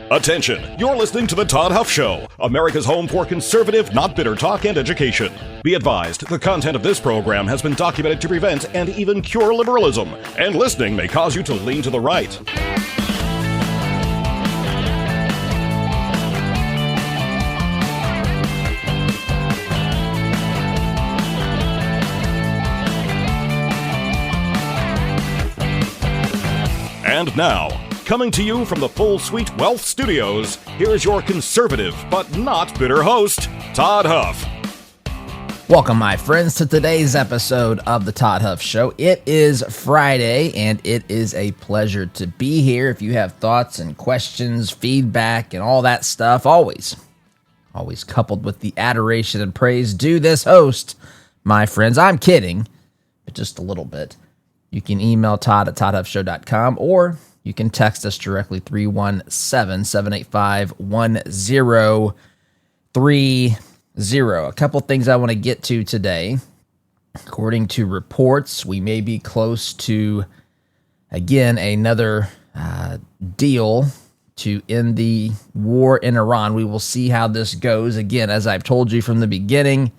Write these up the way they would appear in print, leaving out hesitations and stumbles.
Attention, you're listening to The Todd Huff Show, America's home for conservative, not bitter talk and education. Be advised, the content of this program has been documented to prevent and even cure liberalism, and listening may cause you to lean to the right. And now, coming to you from the Full Suite Wealth Studios, here's your conservative but not bitter host, Todd Huff. Welcome, my friends, to today's episode of the Todd Huff Show. It is Friday, and it is a pleasure to be here. If you have thoughts and questions, feedback, and all that stuff, always coupled with the adoration and praise due this host, my friends. I'm kidding, but just a little bit. You can email Todd at toddhuffshow.com, or you can text us directly, 317-785-1030. A couple things I want to get to today. According to reports, we may be close to, again, another deal to end the war in Iran. We will see how this goes. Again, as I've told you from the beginning,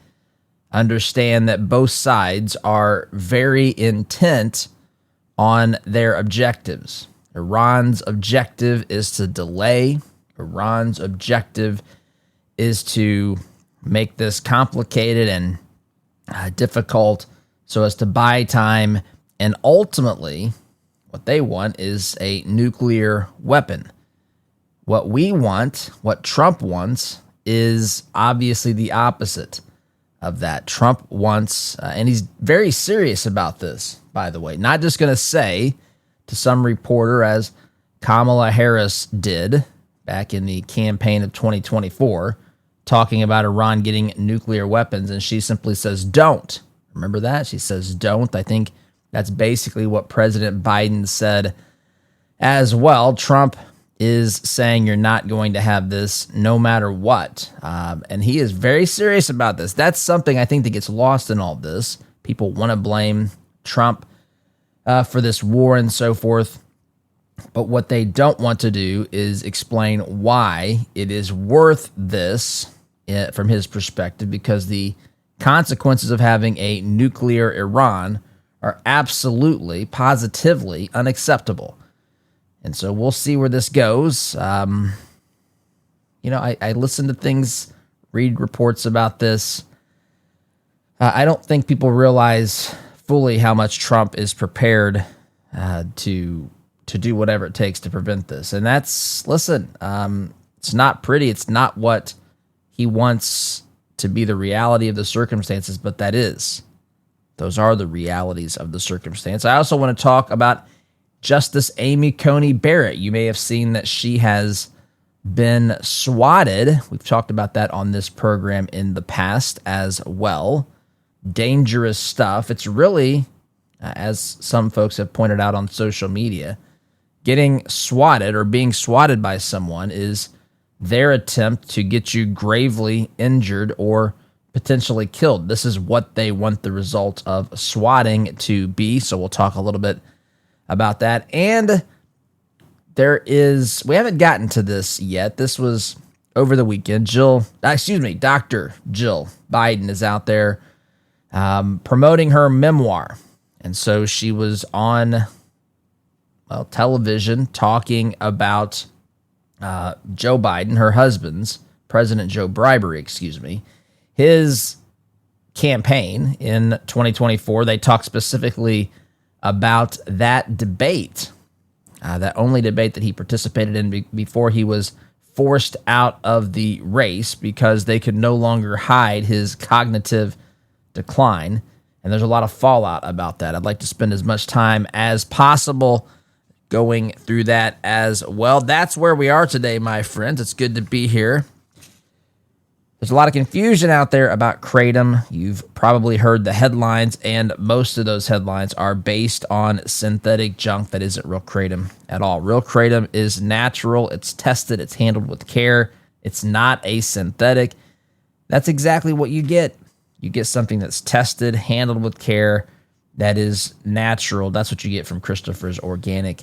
understand that both sides are very intent on their objectives. Iran's objective is to delay. Iran's objective is to make this complicated and difficult so as to buy time. And ultimately, what they want is a nuclear weapon. What we want, what Trump wants, is obviously the opposite of that. Trump wants, and he's very serious about this, by the way, not just going to say to some reporter, as Kamala Harris did back in the campaign of 2024, talking about Iran getting nuclear weapons, and she simply says, don't. Remember that? She says, don't. I think that's basically what President Biden said as well. Trump is saying you're not going to have this no matter what. And he is very serious about this. That's something I think that gets lost in all this. People want to blame Trump for this war and so forth. But what they don't want to do is explain why it is worth this from his perspective, because the consequences of having a nuclear Iran are absolutely, positively unacceptable. And so we'll see where this goes. I listen to things, read reports about this. I don't think people realize fully how much Trump is prepared to do whatever it takes to prevent this. And it's not pretty. It's not what he wants to be the reality of the circumstances, but those are the realities of the circumstance. I also want to talk about Justice Amy Coney Barrett. You may have seen that she has been swatted. We've talked about that on this program in the past as well. Dangerous stuff. It's really, as some folks have pointed out on social media, getting swatted or being swatted by someone is their attempt to get you gravely injured or potentially killed. This is what they want the result of swatting to be. So we'll talk a little bit about that. And we haven't gotten to this yet. This was over the weekend. Dr. Jill Biden is out there promoting her memoir. And so she was on television talking about Joe Biden, her husband's, President Joe bribery, his campaign in 2024. They talked specifically about that debate, that only debate that he participated in before he was forced out of the race because they could no longer hide his cognitive decline. And there's a lot of fallout about that. I'd like to spend as much time as possible going through that as well. That's where we are today, my friends. It's good to be here. There's a lot of confusion out there about kratom. You've probably heard the headlines, and most of those headlines are based on synthetic junk that isn't real kratom at all. Real kratom is natural. It's tested. It's handled with care. It's not a synthetic. That's exactly what you get. You get something that's tested, handled with care, that is natural. That's what you get from Christopher's Organic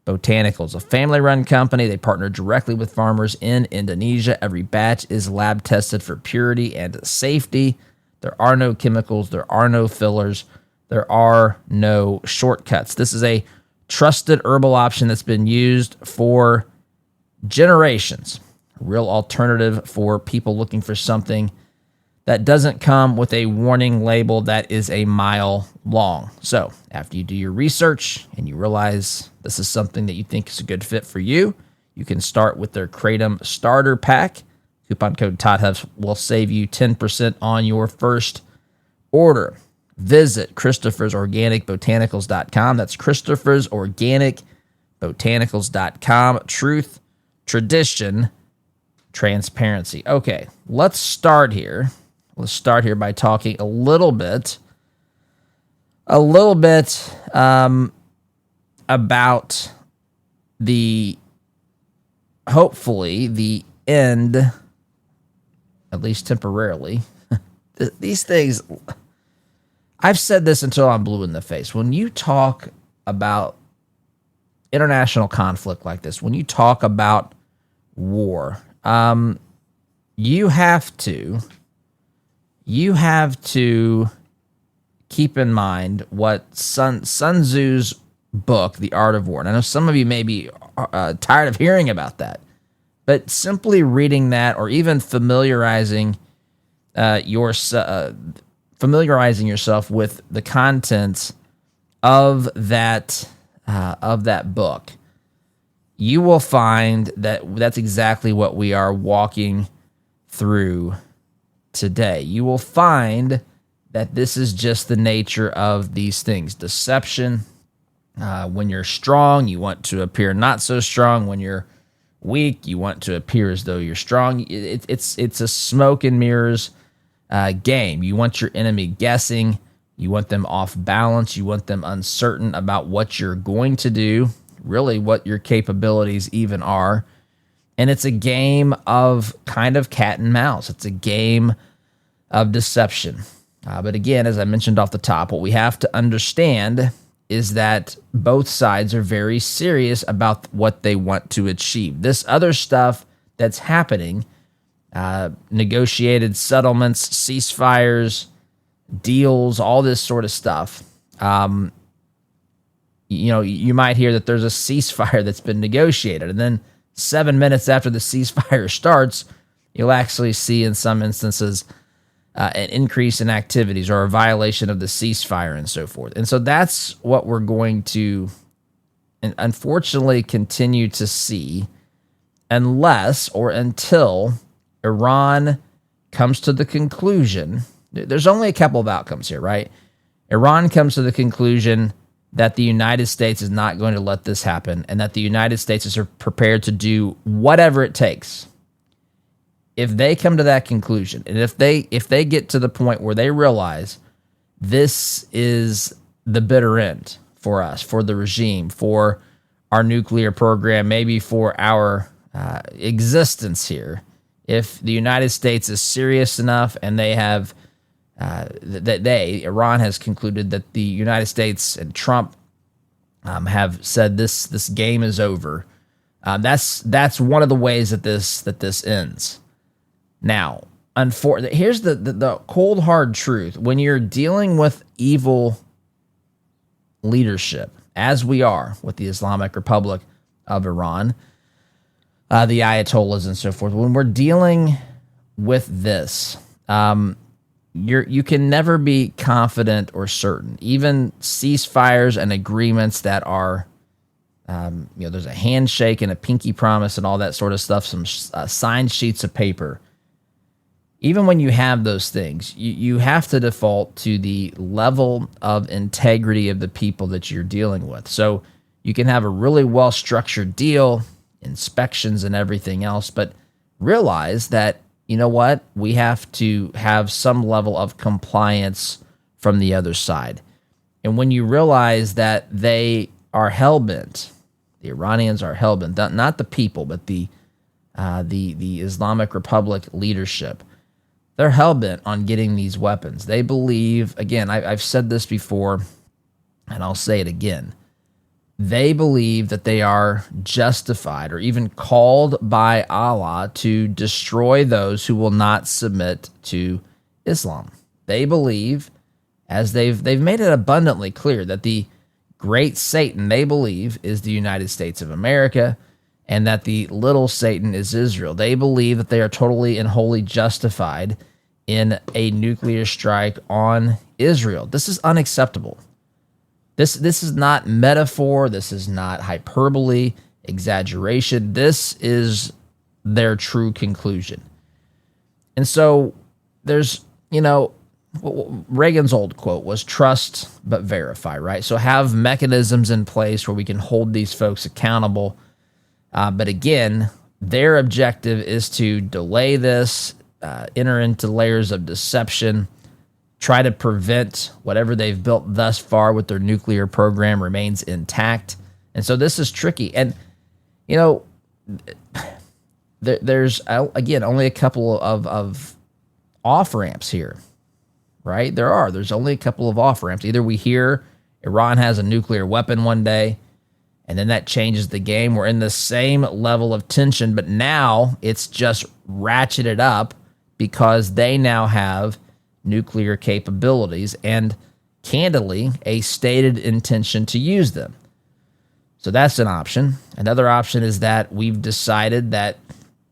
Botanicals, a family-run company. They partner directly with farmers in Indonesia. Every batch is lab tested for purity and safety. There are no chemicals. There are no fillers. There are no shortcuts. This is a trusted herbal option that's been used for generations. A real alternative for people looking for something that doesn't come with a warning label that is a mile long. So after you do your research and you realize this is something that you think is a good fit for you, you can start with their Kratom Starter Pack. Coupon code TODDHUFF will save you 10% on your first order. Visit Christopher'sOrganicBotanicals.com. That's Christopher'sOrganicBotanicals.com. Truth, tradition, transparency. Okay, let's start here. Let's start here by talking a little bit about hopefully the end, at least temporarily. These things, I've said this until I'm blue in the face. When you talk about international conflict like this, when you talk about war, you have to keep in mind what Sun Tzu's book, The Art of War. And I know some of you may be tired of hearing about that, but simply reading that, or even familiarizing yourself with the contents of that book, you will find that that's exactly what we are walking through today. You will find that this is just the nature of these things. Deception. When you're strong, you want to appear not so strong. When you're weak, you want to appear as though you're strong. It's a smoke and mirrors game. You want your enemy guessing. You want them off balance. You want them uncertain about what you're going to do, really what your capabilities even are. And it's a game of kind of cat and mouse. It's a game of deception. But again, as I mentioned off the top, what we have to understand is that both sides are very serious about what they want to achieve. This other stuff that's happening, negotiated settlements, ceasefires, deals, all this sort of stuff. You might hear that there's a ceasefire that's been negotiated, and then 7 minutes after the ceasefire starts, you'll actually see in some instances an increase in activities or a violation of the ceasefire and so forth. And so that's what we're going to, unfortunately, continue to see unless or until Iran comes to the conclusion. There's only a couple of outcomes here, right? Iran comes to the conclusion that the United States is not going to let this happen, and that the United States is prepared to do whatever it takes. If they come to that conclusion, and if they get to the point where they realize this is the bitter end for us, for the regime, for our nuclear program, maybe for our existence here, if the United States is serious enough and they have Iran has concluded that the United States and Trump have said this game is over. That's one of the ways that this ends. Now, here's the cold hard truth: when you're dealing with evil leadership, as we are with the Islamic Republic of Iran, the Ayatollahs and so forth, when we're dealing with this, you can never be confident or certain. Even ceasefires and agreements that are, there's a handshake and a pinky promise and all that sort of stuff, some signed sheets of paper. Even when you have those things, you have to default to the level of integrity of the people that you're dealing with. So you can have a really well-structured deal, inspections and everything else, but realize that, you know what, we have to have some level of compliance from the other side. And when you realize that they are hell-bent, the Iranians are hell-bent, not the people, but the Islamic Republic leadership, they're hell-bent on getting these weapons. They believe, again, I've said this before, and I'll say it again, they believe that they are justified or even called by Allah to destroy those who will not submit to Islam. They believe, as they've made it abundantly clear, that the great Satan, they believe, is the United States of America, and that the little Satan is Israel. They believe that they are totally and wholly justified in a nuclear strike on Israel. This is unacceptable. This is not metaphor. This is not hyperbole, exaggeration. This is their true conclusion. And so there's, Reagan's old quote was trust but verify, right? So have mechanisms in place where we can hold these folks accountable. But again, their objective is to delay this, enter into layers of deception, try to prevent whatever they've built thus far with their nuclear program remains intact. And so this is tricky. And, there's, again, only a couple of off-ramps here, right? There's only a couple of off-ramps. Either we hear Iran has a nuclear weapon one day, and then that changes the game. We're in the same level of tension, but now it's just ratcheted up because they now have nuclear capabilities and, candidly, a stated intention to use them. So that's an option. Another option is that we've decided that,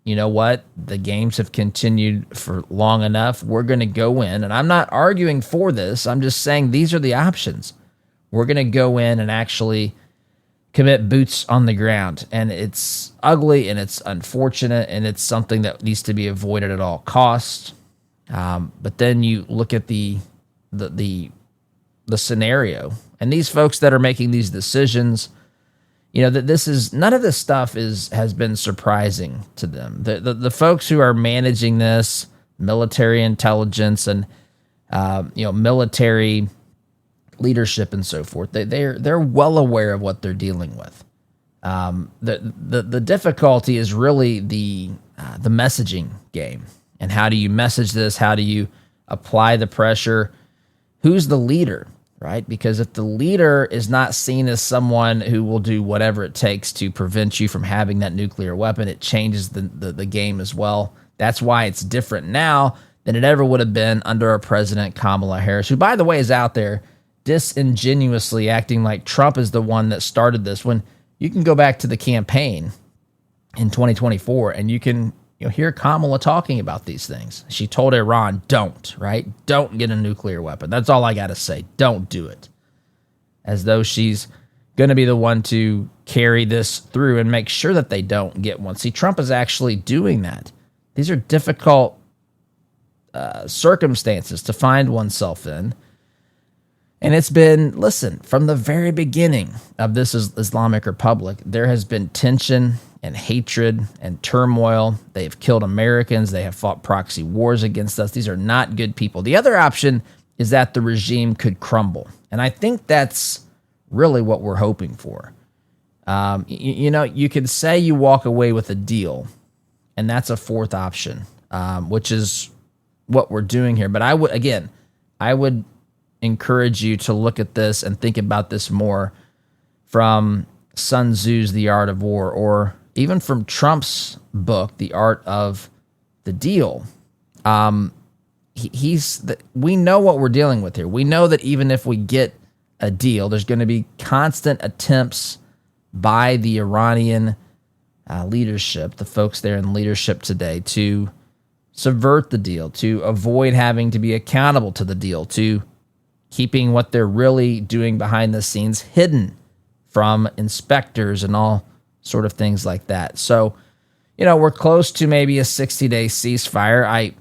the games have continued for long enough. We're going to go in, and I'm not arguing for this. I'm just saying these are the options. We're going to go in and actually commit boots on the ground. And it's ugly, and it's unfortunate, and it's something that needs to be avoided at all costs. But then you look at the scenario, and these folks that are making these decisions, that this is none of this stuff has been surprising to them. The folks who are managing this, military intelligence and military leadership and so forth, they're well aware of what they're dealing with. The difficulty is really the messaging game. And how do you message this? How do you apply the pressure? Who's the leader, right? Because if the leader is not seen as someone who will do whatever it takes to prevent you from having that nuclear weapon, it changes the game as well. That's why it's different now than it ever would have been under our president, Kamala Harris, who, by the way, is out there disingenuously acting like Trump is the one that started this, when you can go back to the campaign in 2024 and you can hear Kamala talking about these things. She told Iran, don't get a nuclear weapon. That's all I got to say. Don't do it. As though she's going to be the one to carry this through and make sure that they don't get one. See, Trump is actually doing that. These are difficult circumstances to find oneself in. And it's been, listen, from the very beginning of this Islamic Republic, there has been tension and hatred and turmoil. They have killed Americans. They have fought proxy wars against us. These are not good people. The other option is that the regime could crumble. And I think that's really what we're hoping for. You could say you walk away with a deal, and that's a fourth option, which is what we're doing here. But I would encourage you to look at this and think about this more from Sun Tzu's The Art of War, or even from Trump's book, The Art of the Deal. We know what we're dealing with here. We know that even if we get a deal, there's going to be constant attempts by the Iranian leadership, the folks there in leadership today, to subvert the deal, to avoid having to be accountable to the deal, to keeping what they're really doing behind the scenes hidden from inspectors and all sort of things like that. So, we're close to maybe a 60-day ceasefire.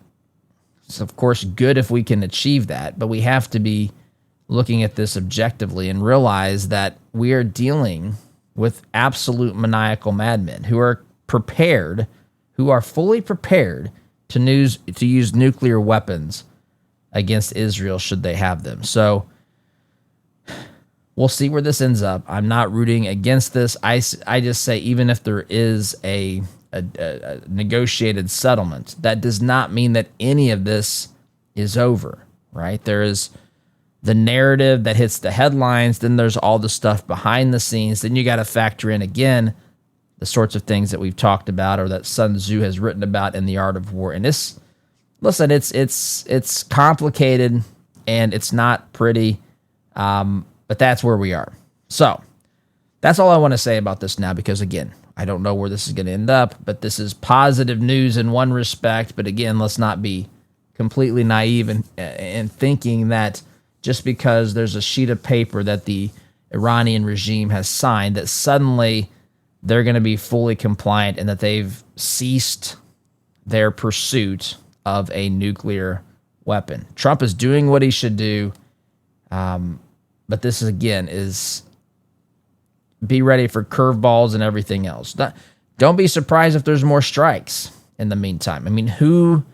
It's of course good if we can achieve that, but we have to be looking at this objectively and realize that we are dealing with absolute maniacal madmen who are fully prepared to use nuclear weapons against Israel should they have them. So we'll see where this ends up. I'm not rooting against this. I just say, even if there is a negotiated settlement, that does not mean that any of this is over, right? There is the narrative that hits the headlines. Then there's all the stuff behind the scenes. Then you got to factor in, again, the sorts of things that we've talked about or that Sun Tzu has written about in The Art of War. And this, listen, it's complicated and it's not pretty, but that's where we are. So that's all I want to say about this now, because, again, I don't know where this is going to end up, but this is positive news in one respect. But again, let's not be completely naive in thinking that just because there's a sheet of paper that the Iranian regime has signed, that suddenly they're going to be fully compliant and that they've ceased their pursuit of a nuclear weapon. Trump is doing what he should do, but this, again, is be ready for curveballs and everything else. Don't be surprised if there's more strikes in the meantime. I mean, who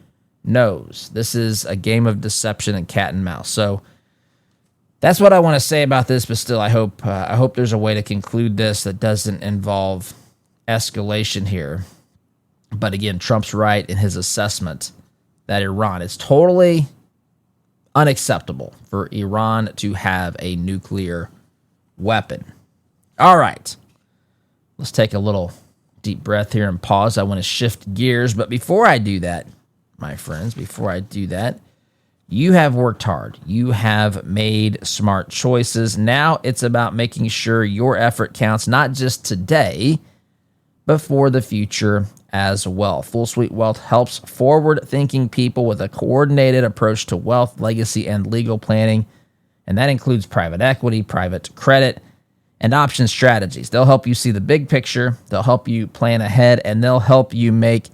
knows? This is a game of deception and cat and mouse. So that's what I want to say about this, but still, I hope there's a way to conclude this that doesn't involve escalation here. But again, Trump's right in his assessment that Iran is totally unacceptable for Iran to have a nuclear weapon. All right, let's take a little deep breath here and pause. I want to shift gears, but before I do that, my friends, you have worked hard. You have made smart choices. Now it's about making sure your effort counts, not just today, but for the future as well. Full Suite Wealth helps forward-thinking people with a coordinated approach to wealth, legacy, and legal planning, and that includes private equity, private credit, and option strategies. They'll help you see the big picture, they'll help you plan ahead, and they'll help make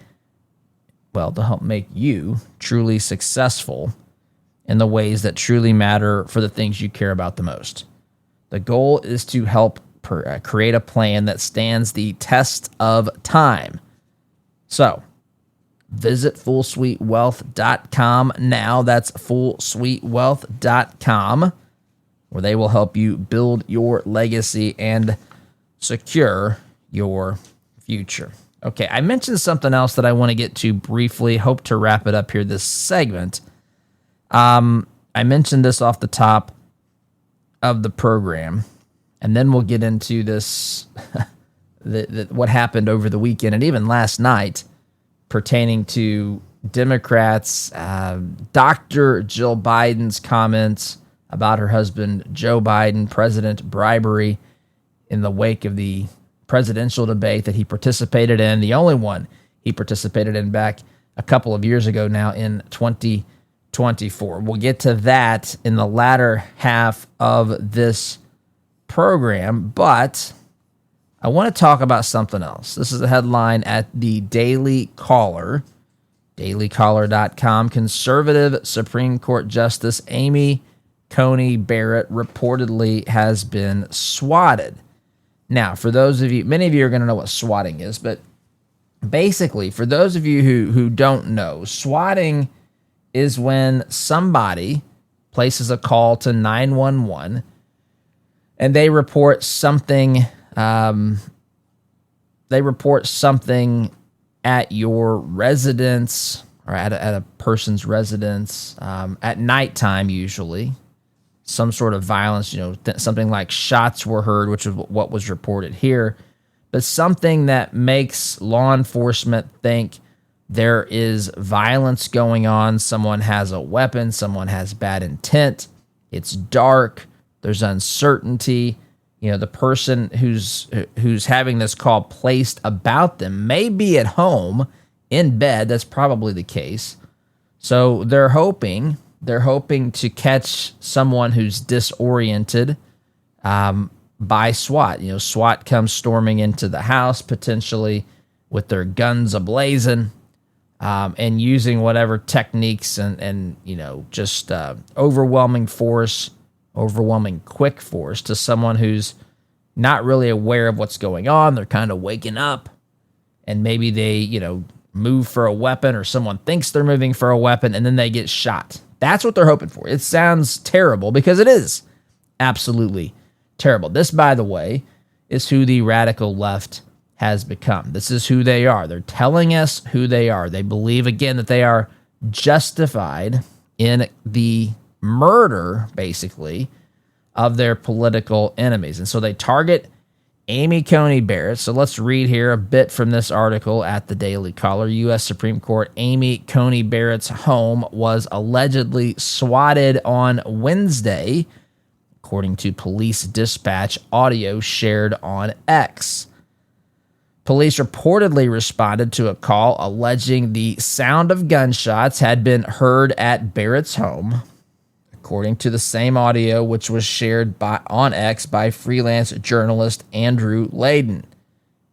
you truly successful in the ways that truly matter for the things you care about the most. The goal is to help create a plan that stands the test of time. So, visit FullSuiteWealth.com now. That's FullSuiteWealth.com, where they will help you build your legacy and secure your future. Okay, I mentioned something else that I want to get to briefly. Hope to wrap it up here this segment. I mentioned this off the top of the program, and then we'll get into this, what happened over the weekend and even last night pertaining to Democrats, Dr. Jill Biden's comments about her husband, Joe Biden, president bribery in the wake of the presidential debate that he participated in, the only one he participated in back a couple of years ago now in 2024. We'll get to that in the latter half of this program, but I want to talk about something else. This is a headline at the Daily Caller, dailycaller.com. Conservative Supreme Court Justice Amy Coney Barrett reportedly has been swatted. Now, for those of you, many of you are going to know what swatting is, but basically, for those of you who don't know, swatting is when somebody places a call to 911 and they report something. They report something at your residence or at a person's residence at nighttime, usually. Some sort of violence, something like shots were heard, which is what was reported here, but something that makes law enforcement think there is violence going on. Someone has a weapon. Someone has bad intent. It's dark. There's uncertainty. The person who's having this call placed about them may be at home in bed. That's probably the case. So they're hoping to catch someone who's disoriented by SWAT. SWAT comes storming into the house, potentially with their guns ablazing, and using whatever techniques and just overwhelming quick force to someone who's not really aware of what's going on. They're kind of waking up, and maybe they, move for a weapon, or someone thinks they're moving for a weapon, and then they get shot. That's what they're hoping for. It sounds terrible because it is absolutely terrible. This, by the way, is who the radical left has become. This is who they are. They're telling us who they are. They believe, again, that they are justified in the murder, basically, of their political enemies. And so they target Amy Coney Barrett. So let's read here a bit from this article at the Daily Caller. U.S. Supreme Court, Amy Coney Barrett's home was allegedly swatted on Wednesday, according to police dispatch audio shared on X. Police reportedly responded to a call alleging the sound of gunshots had been heard at Barrett's home, according to the same audio, which was shared on X by freelance journalist Andrew Layden.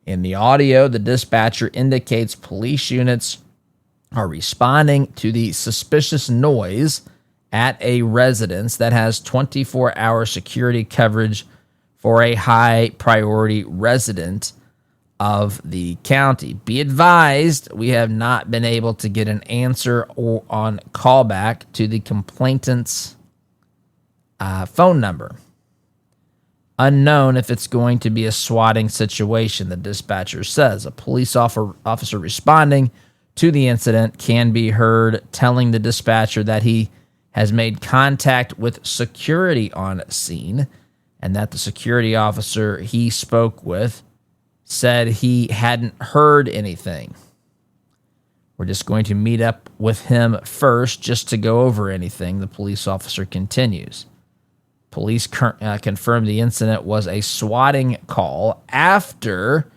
In the audio, the dispatcher indicates police units are responding to the suspicious noise at a residence that has 24-hour security coverage for a high-priority resident of the county. Be advised, we have not been able to get an answer or on callback to the complainant's phone number. Unknown if it's going to be a swatting situation, the dispatcher says. A police officer responding to the incident can be heard telling the dispatcher that he has made contact with security on scene and that the security officer he spoke with said he hadn't heard anything. We're just going to meet up with him first just to go over anything, the police officer continues. Police confirmed the incident was a swatting call after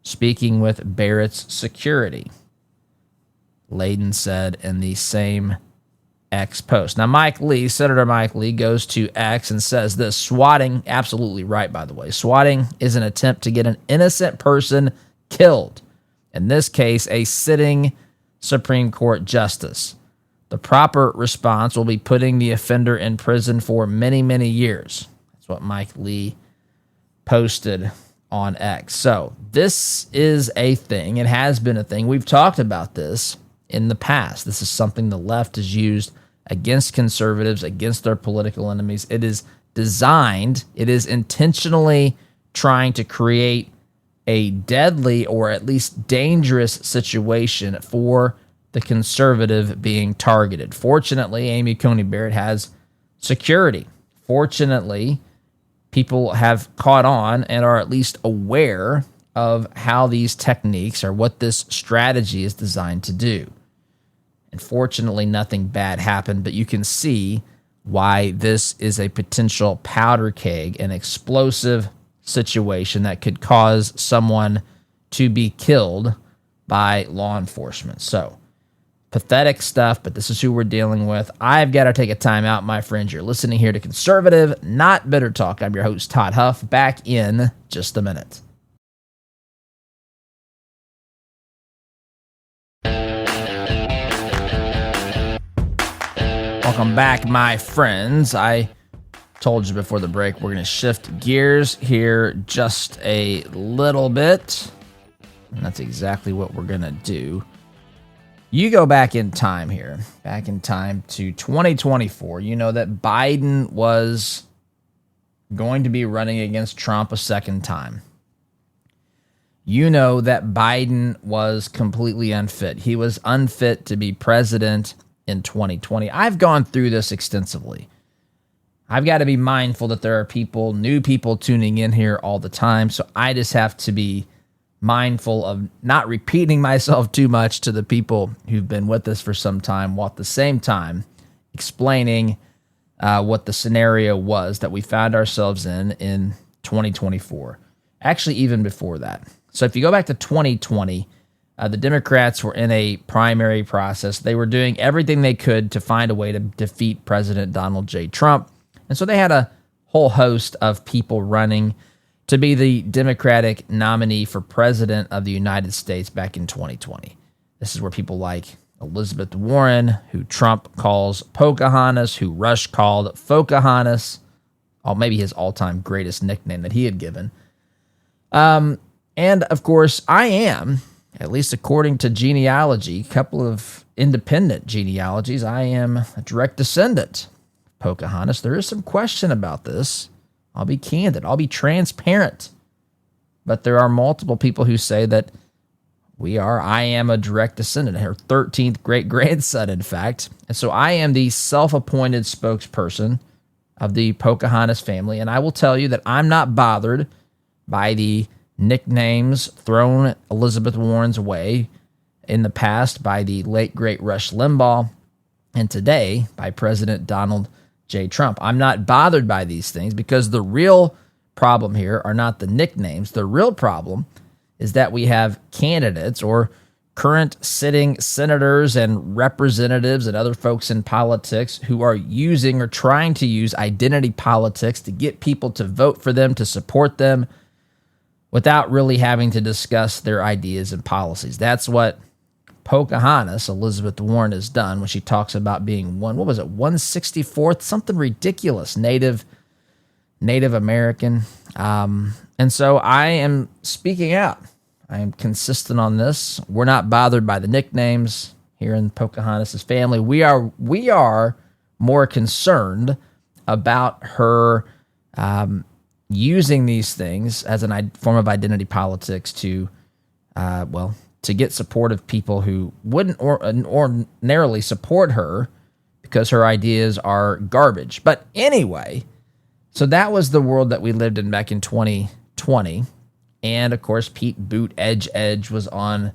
speaking with Barrett's security, Layden said in the same X post. Now, Senator Mike Lee goes to X and says this: swatting, absolutely right, by the way. Swatting is an attempt to get an innocent person killed. In this case, a sitting Supreme Court justice. The proper response will be putting the offender in prison for many, many years. That's what Mike Lee posted on X. So this is a thing. It has been a thing. We've talked about this in the past. This is something the left has used against conservatives, against their political enemies. It is designed, it is intentionally trying to create a deadly or at least dangerous situation for the conservative being targeted. Fortunately, Amy Coney Barrett has security. Fortunately, people have caught on and are at least aware of how these techniques or what this strategy is designed to do. And fortunately, nothing bad happened, but you can see why this is a potential powder keg, an explosive situation that could cause someone to be killed by law enforcement. So, pathetic stuff, but this is who we're dealing with. I've got to take a time out, my friends. You're listening here to Conservative, Not Bitter Talk. I'm your host, Todd Huff. Back in just a minute. Welcome back, my friends. I told you before the break we're going to shift gears here just a little bit, and that's exactly what we're going to do. You go back in time here, back in time to 2024. You know that Biden was going to be running against Trump a second time. You know that Biden was completely unfit. He was unfit to be president in 2020. I've gone through this extensively. I've got to be mindful that there are people, new people tuning in here all the time, so I just have to be mindful of not repeating myself too much to the people who've been with us for some time, while at the same time explaining what the scenario was that we found ourselves in 2024. Actually, even before that. So if you go back to 2020, the Democrats were in a primary process. They were doing everything they could to find a way to defeat President Donald J. Trump. And so they had a whole host of people running to be the Democratic nominee for president of the United States back in 2020. This is where people like Elizabeth Warren, who Trump calls Pocahontas, who Rush called Focahontas, maybe his all-time greatest nickname that he had given. And, of course, I am, at least according to genealogy, a couple of independent genealogies, I am a direct descendant of Pocahontas. There is some question about this. I'll be candid. I'll be transparent. But there are multiple people who say that I am a direct descendant, her 13th great-grandson, in fact. And so I am the self-appointed spokesperson of the Pocahontas family. And I will tell you that I'm not bothered by the nicknames thrown Elizabeth Warren's way in the past by the late, great Rush Limbaugh, and today by President Donald J. Trump. I'm not bothered by these things because the real problem here are not the nicknames. The real problem is that we have candidates or current sitting senators and representatives and other folks in politics who are using or trying to use identity politics to get people to vote for them, to support them, without really having to discuss their ideas and policies. That's what Pocahontas, Elizabeth Warren, has done when she talks about being 164th, something ridiculous, Native American. And so I am speaking out. I am consistent on this. We're not bothered by the nicknames here in Pocahontas' family. We are more concerned about her using these things as a form of identity politics to get support of people who wouldn't ordinarily support her because her ideas are garbage. But anyway, so that was the world that we lived in back in 2020. And of course, Pete Buttigieg was on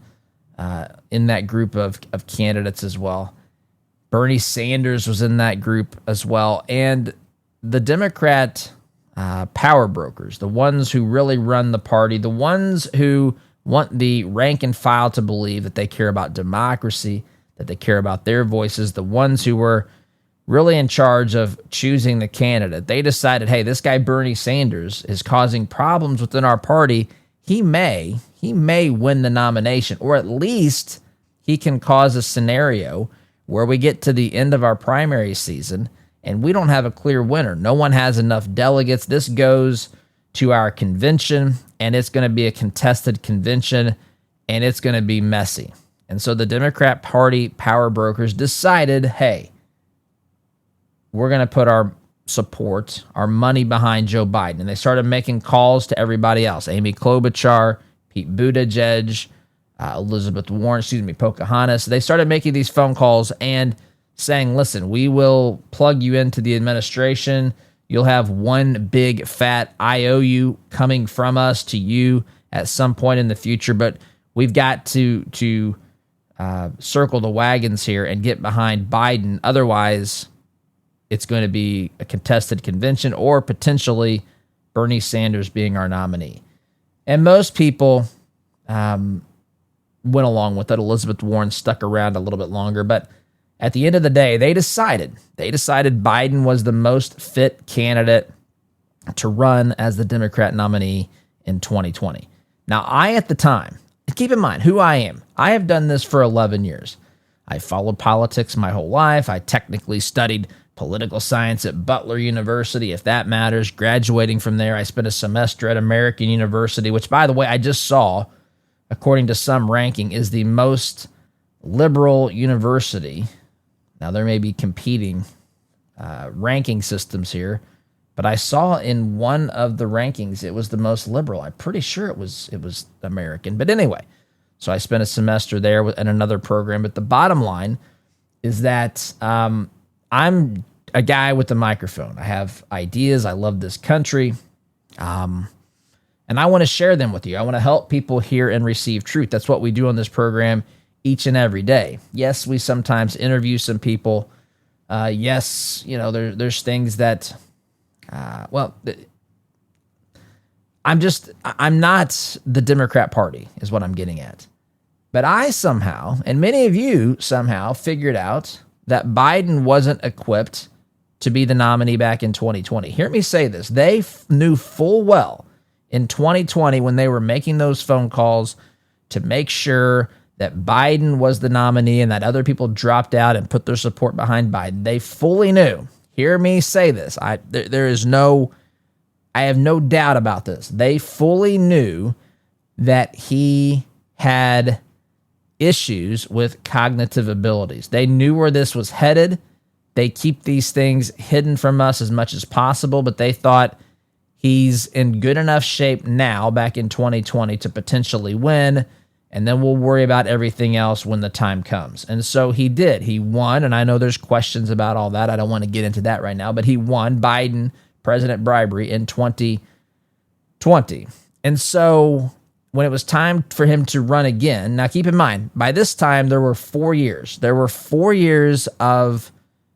in that group of candidates as well. Bernie Sanders was in that group as well. And the Democrat power brokers, the ones who really run the party, the ones who want the rank and file to believe that they care about democracy, that they care about their voices, the ones who were really in charge of choosing the candidate, they decided, hey, this guy Bernie Sanders is causing problems within our party. He may win the nomination, or at least he can cause a scenario where we get to the end of our primary season and we don't have a clear winner. No one has enough delegates. This goes to our convention, and it's going to be a contested convention, and it's going to be messy. And so the Democrat Party power brokers decided, hey, we're going to put our support, our money behind Joe Biden. And they started making calls to everybody else. Amy Klobuchar, Pete Buttigieg, Elizabeth Warren, Pocahontas. They started making these phone calls and saying, listen, we will plug you into the administration. You'll have one big fat IOU coming from us to you at some point in the future, but we've got to circle the wagons here and get behind Biden. Otherwise, it's going to be a contested convention or potentially Bernie Sanders being our nominee. And most people went along with it. Elizabeth Warren stuck around a little bit longer, but at the end of the day, they decided Biden was the most fit candidate to run as the Democrat nominee in 2020. Now, at the time, keep in mind who I am. I have done this for 11 years. I followed politics my whole life. I technically studied political science at Butler University, if that matters. Graduating from there, I spent a semester at American University, which, by the way, I just saw, according to some ranking, is the most liberal university. Now, there may be competing ranking systems here, but I saw in one of the rankings it was the most liberal. I'm pretty sure it was American. But anyway, so I spent a semester there in another program. But the bottom line is that I'm a guy with a microphone. I have ideas. I love this country. And I want to share them with you. I want to help people hear and receive truth. That's what we do on this program each and every day. Yes, we sometimes interview some people. Yes, there's things that, I'm not the Democrat Party is what I'm getting at. But I somehow, and many of you somehow, figured out that Biden wasn't equipped to be the nominee back in 2020. Hear me say this. They knew full well in 2020 when they were making those phone calls to make sure that Biden was the nominee and that other people dropped out and put their support behind Biden. They fully knew. Hear me say this. I have no doubt about this. They fully knew that he had issues with cognitive abilities. They knew where this was headed. They keep these things hidden from us as much as possible, but they thought he's in good enough shape now, back in 2020, to potentially win. and then we'll worry about everything else when the time comes. And so he did. He won, and I know there's questions about all that. I don't want to get into that right now, but he won Biden president bribery in 2020. And so when it was time for him to run again, now keep in mind, by this time, there were 4 years. There were 4 years of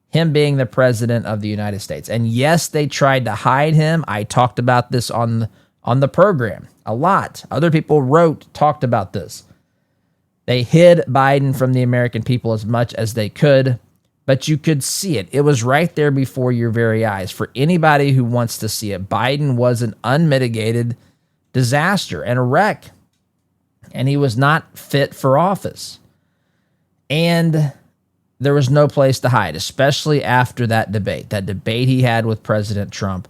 him being the president of the United States. And yes, they tried to hide him. I talked about this on the program a lot. Other people talked about this. They hid Biden from the American people as much as they could, but you could see it. It was right there before your very eyes. For anybody who wants to see it, Biden was an unmitigated disaster and a wreck, and he was not fit for office. And there was no place to hide, especially after that debate he had with President Trump.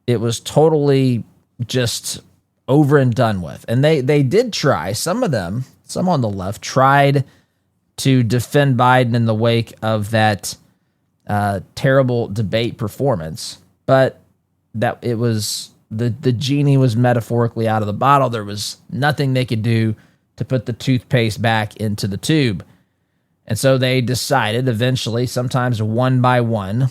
It was totally just over and done with. And they did try, some on the left, tried to defend Biden in the wake of that terrible debate performance. But that it was, the genie was metaphorically out of the bottle. There was nothing they could do to put the toothpaste back into the tube. And so they decided eventually, sometimes one by one,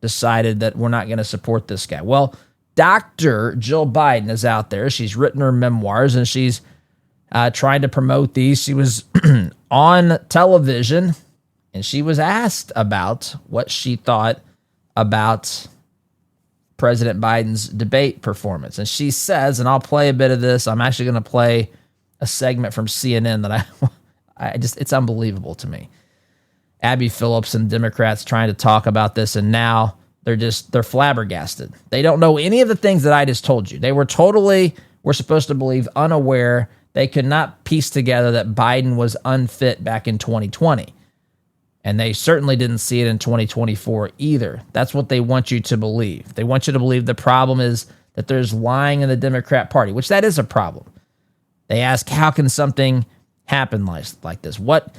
decided that we're not going to support this guy. Well, Dr. Jill Biden is out there. She's written her memoirs, and she's trying to promote these. She was on television, and she was asked about what she thought about President Biden's debate performance. And she says, and I'll play a bit of this. I'm actually going to play a segment from CNN that it's unbelievable to me. Abby Phillips and Democrats trying to talk about this, and now they're flabbergasted. They don't know any of the things that I just told you. They were we're supposed to believe, unaware. They could not piece together that Biden was unfit back in 2020. And they certainly didn't see it in 2024 either. That's what they want you to believe. They want you to believe the problem is that there's lying in the Democrat Party, which that is a problem. They ask, how can something happen like this? What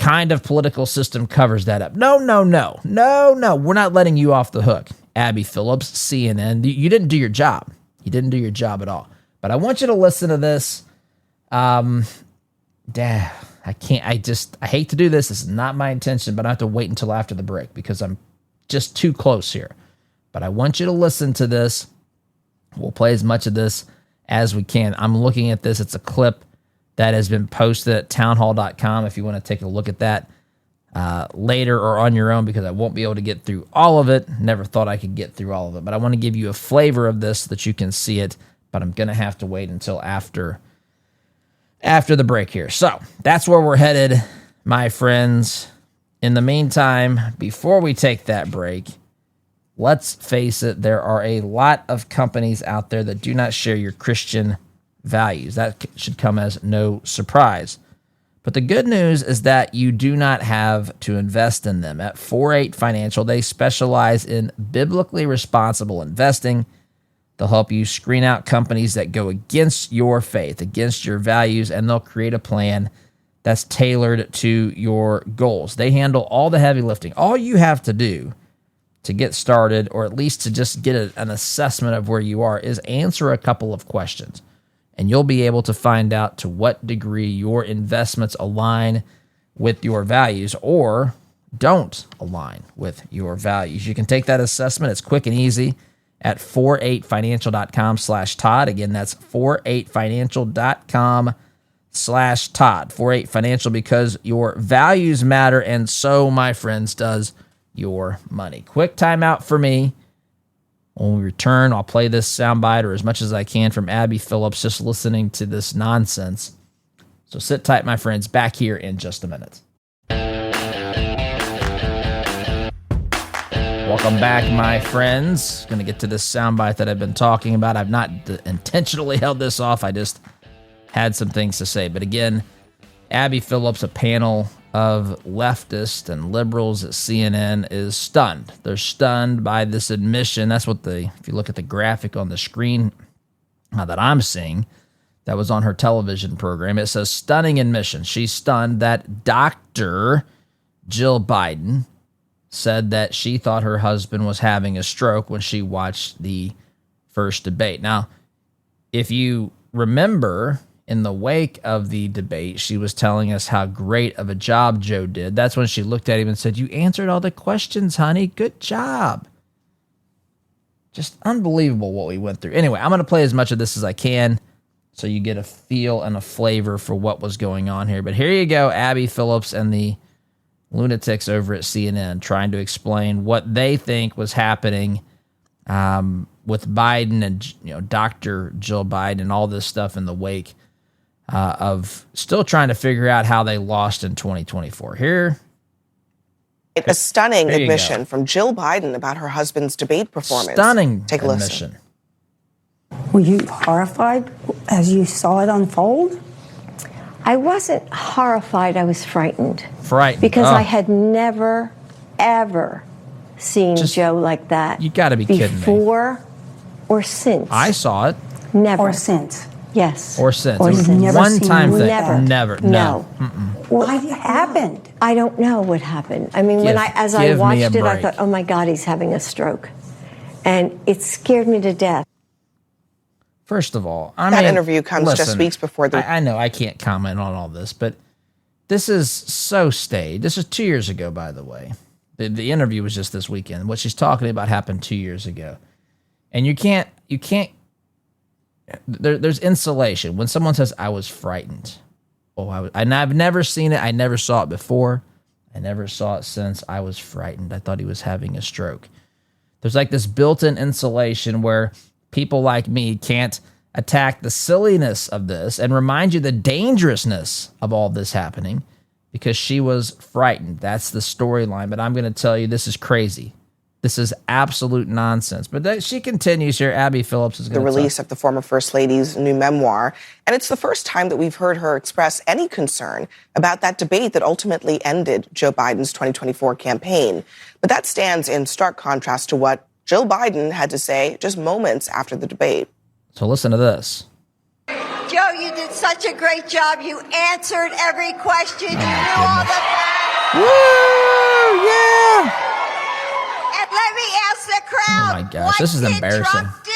kind of political system covers that up? No. We're not letting you off the hook. Abby Phillips, CNN. You didn't do your job. You didn't do your job at all. But I want you to listen to this. I hate to do this. This is not my intention, but I have to wait until after the break because I'm just too close here. But I want you to listen to this. We'll play as much of this as we can. I'm looking at this. It's a clip that has been posted at townhall.com if you want to take a look at that later or on your own, because I won't be able to get through all of it. Never thought I could get through all of it, but I want to give you a flavor of this so that you can see it, but I'm going to have to wait until after the break here. So that's where we're headed, my friends. In the meantime, before we take that break, let's face it, there are a lot of companies out there that do not share your Christian values. That should come as no surprise. But the good news is that you do not have to invest in them. At 48 Financial, they specialize in biblically responsible investing. They'll help you screen out companies that go against your faith, against your values, and they'll create a plan that's tailored to your goals. They handle all the heavy lifting. All you have to do to get started, or at least to just get an assessment of where you are, is answer a couple of questions. And you'll be able to find out to what degree your investments align with your values or don't align with your values. You can take that assessment. It's quick and easy at 48financial.com/Todd. Again, that's 48financial.com/Todd. 48 Financial, because your values matter, and so, my friends, does your money. Quick timeout for me. When we return, I'll play this soundbite, or as much as I can, from Abby Phillips, just listening to this nonsense. So sit tight, my friends. Back here in just a minute. Welcome back, my friends. Going to get to this soundbite that I've been talking about. I've not intentionally held this off. I just had some things to say. But again, Abby Phillips, a panel of leftists and liberals at CNN, is stunned. They're stunned by this admission. That's what if you look at the graphic on the screen that I'm seeing, that was on her television program, it says stunning admission. She's stunned that Dr. Jill Biden said that she thought her husband was having a stroke when she watched the first debate. Now, if you remember in the wake of the debate, she was telling us how great of a job Joe did. That's when she looked at him and said, "You answered all the questions, honey. Good job." Just unbelievable what we went through. Anyway, I'm going to play as much of this as I can so you get a feel and a flavor for what was going on here. But here you go, Abby Phillips and the lunatics over at CNN trying to explain what they think was happening with Biden and Dr. Jill Biden and all this stuff in the wake of still trying to figure out how they lost in 2024. Here. A stunning admission from Jill Biden about her husband's debate performance. Stunning Take a admission. listen. Were you horrified as you saw it unfold? I wasn't horrified. I was frightened. Frightened. Because I had never, ever seen Joe like that. You got to be kidding me. Before or since. I saw it. Never. Or since? Yes. Or since. Or It was you've never one seen time him thing. like that? Never. No. What happened? I don't know what happened. I mean, as I give me watched a it, I break. thought, oh my God, he's having a stroke. And it scared me to death. First of all, That interview comes just weeks before the... I know I can't comment on all this, but this is so staged. This is 2 years ago, by the way. The interview was just this weekend. What she's talking about happened 2 years ago. And you can't, there's insulation. When someone says, I was frightened. And I've never seen it. I never saw it before. I never saw it since. I was frightened. I thought he was having a stroke. There's like this built-in insulation where people like me can't attack the silliness of this and remind you the dangerousness of all this happening because she was frightened. That's the storyline. But I'm going to tell you, this is crazy. This is absolute nonsense. But she continues here. Abby Phillips is going to the release of the former First Lady's new memoir. And it's the first time that we've heard her express any concern about that debate that ultimately ended Joe Biden's 2024 campaign. But that stands in stark contrast to what Jill Biden had to say just moments after the debate. So listen to this. Joe, you did such a great job. You answered every question. You knew all the facts. Woo! Yeah! And let me ask the crowd. Oh my gosh, this is embarrassing. Trump do?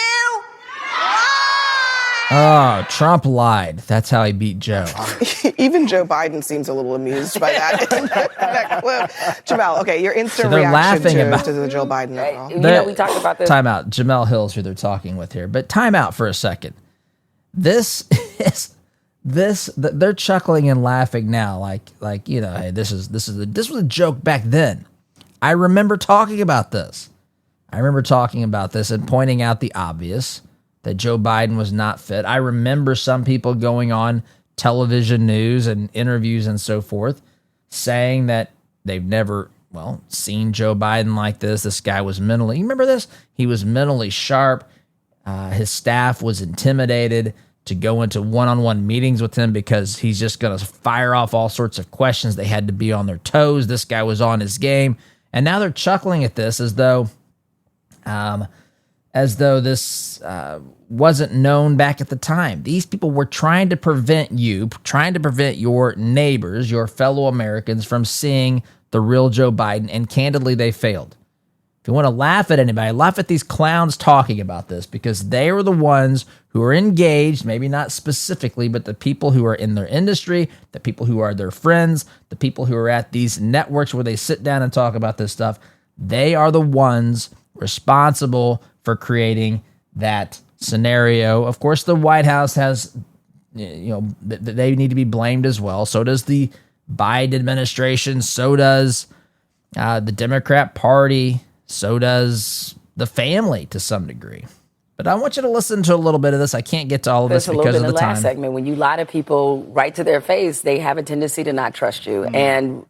Lie! Oh, Trump lied. That's how he beat Joe. Even Joe Biden seems a little amused by that clip. Jamel, okay, your instant they're reaction laughing to the Joe Biden overall. We talked about this. Time out. Jamel Hill's who they're talking with here. But time out for a second. This is they're chuckling and laughing now like hey, this was a joke back then. I remember talking about this. And pointing out the obvious, that Joe Biden was not fit. I remember some people going on television news and interviews and so forth saying that they've never, seen Joe Biden like this. This guy was mentally, you remember this? He was mentally sharp. His staff was intimidated to go into one-on-one meetings with him because he's just going to fire off all sorts of questions. They had to be on their toes. This guy was on his game. And now they're chuckling at this as though this wasn't known back at the time. These people were trying to prevent your neighbors, your fellow Americans from seeing the real Joe Biden, and candidly, they failed. If you want to laugh at anybody, laugh at these clowns talking about this because they were the ones who are engaged, maybe not specifically, but the people who are in their industry, the people who are their friends, the people who are at these networks where they sit down and talk about this stuff. They are the ones responsible for creating that scenario. Of course, the White House has, they need to be blamed as well. So does the Biden administration. So does the Democrat Party. So does the family to some degree. But I want you to listen to a little bit of this. I can't get to all of this because of the time. Last segment, when you lie to people right to their face, they have a tendency to not trust you. And,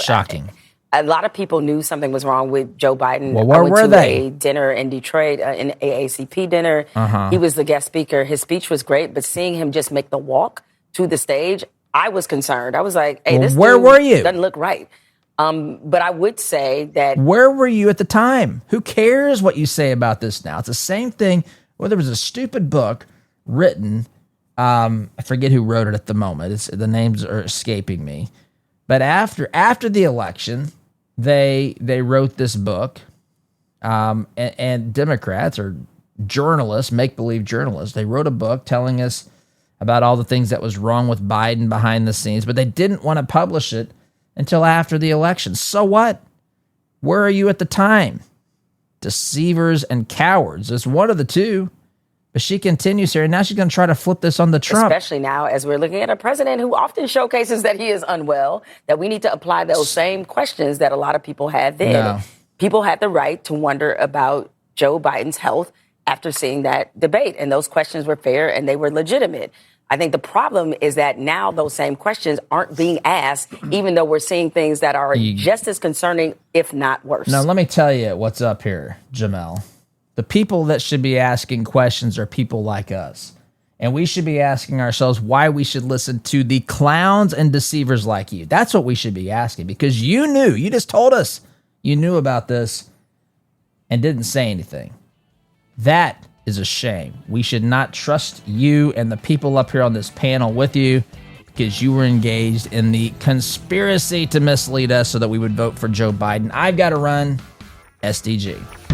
shocking. A lot of people knew something was wrong with Joe Biden. Well, where were they? A dinner in Detroit, an AACP dinner. He was the guest speaker. His speech was great, but seeing him just make the walk to the stage, I was concerned. I was like, hey, this where dude were you? Doesn't look right. But I would say that... Where were you at the time? Who cares what you say about this now? It's the same thing. Well, there was a stupid book written. I forget who wrote it at the moment. The names are escaping me. But after the election, they wrote this book, and Democrats or journalists, make-believe journalists, they wrote a book telling us about all the things that was wrong with Biden behind the scenes, but they didn't want to publish it until after the election. So what? Where are you at the time? Deceivers and cowards. It's one of the two. But she continues here, and now she's going to try to flip this on the Trump. Especially now as we're looking at a president who often showcases that he is unwell, that we need to apply those same questions that a lot of people had then. No. People had the right to wonder about Joe Biden's health after seeing that debate, and those questions were fair and they were legitimate. I think the problem is that now those same questions aren't being asked, even though we're seeing things that are just as concerning, if not worse. Now, let me tell you what's up here, Jamel. The people that should be asking questions are people like us. And we should be asking ourselves why we should listen to the clowns and deceivers like you. That's what we should be asking, because you knew. You just told us you knew about this and didn't say anything. That is a shame. We should not trust you and the people up here on this panel with you, because you were engaged in the conspiracy to mislead us so that we would vote for Joe Biden. I've got to run. SDG.